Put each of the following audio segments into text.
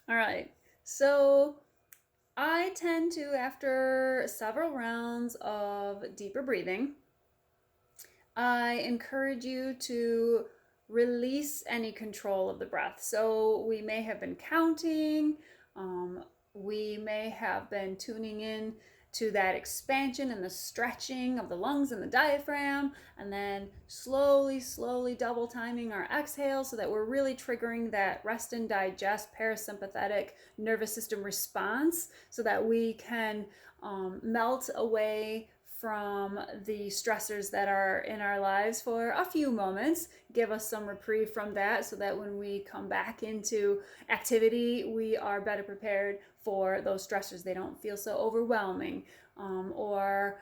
All right. So I tend to, after several rounds of deeper breathing, I encourage you to release any control of the breath. So we may have been counting, um, we may have been tuning in to that expansion and the stretching of the lungs and the diaphragm, and then slowly double timing our exhale so that we're really triggering that rest and digest parasympathetic nervous system response so that we can melt away from the stressors that are in our lives for a few moments, give us some reprieve from that so that when we come back into activity, we are better prepared for those stressors. They don't feel so overwhelming or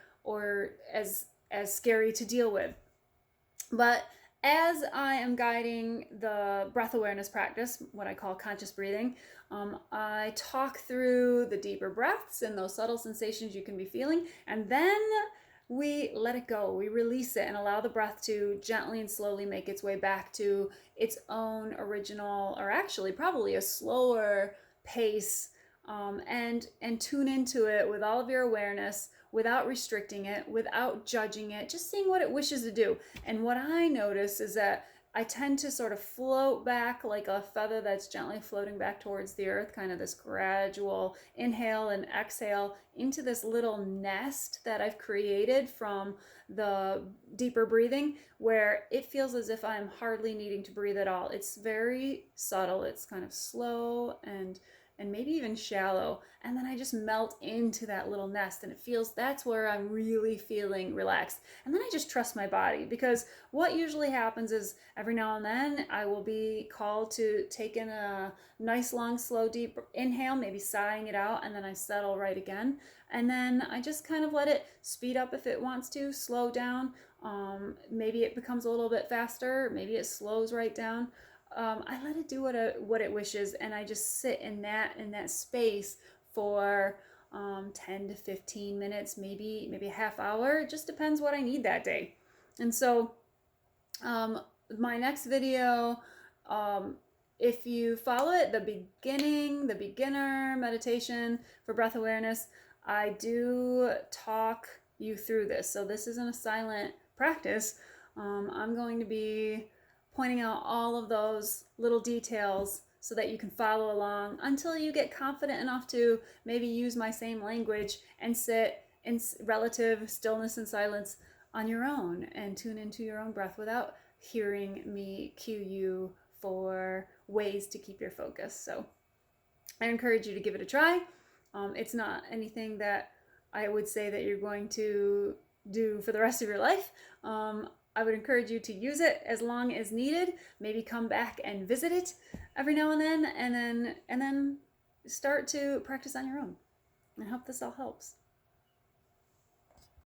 as scary to deal with. But as I am guiding the breath awareness practice, what I call conscious breathing, I talk through the deeper breaths and those subtle sensations you can be feeling, and then we let it go. We release it and allow the breath to gently and slowly make its way back to its own original, or actually probably a slower pace, and tune into it with all of your awareness without restricting it, without judging it, just seeing what it wishes to do. And what I notice is that I tend to sort of float back like a feather that's gently floating back towards the earth, kind of this gradual inhale and exhale into this little nest that I've created from the deeper breathing, where it feels as if I'm hardly needing to breathe at all. It's very subtle, it's kind of slow and maybe even shallow, and then I just melt into that little nest, and it feels that's where I'm really feeling relaxed. And then I just trust my body, because what usually happens is every now and then I will be called to take in a nice long slow deep inhale, maybe sighing it out, and then I settle right again, and then I just kind of let it speed up if it wants to, slow down. Maybe it becomes a little bit faster, maybe it slows right down. I let it do what it wishes, and I just sit in that space for 10 to 15 minutes, maybe a half hour. It just depends what I need that day. And so um, my next video, um, if you follow it, the beginner meditation for breath awareness, I do talk you through this. So this isn't a silent practice. I'm going to be pointing out all of those little details so that you can follow along until you get confident enough to maybe use my same language and sit in relative stillness and silence on your own and tune into your own breath without hearing me cue you for ways to keep your focus. So I encourage you to give it a try. It's not anything that I would say that you're going to do for the rest of your life. I would encourage you to use it as long as needed. Maybe come back and visit it every now and then, and then start to practice on your own. I hope this all helps.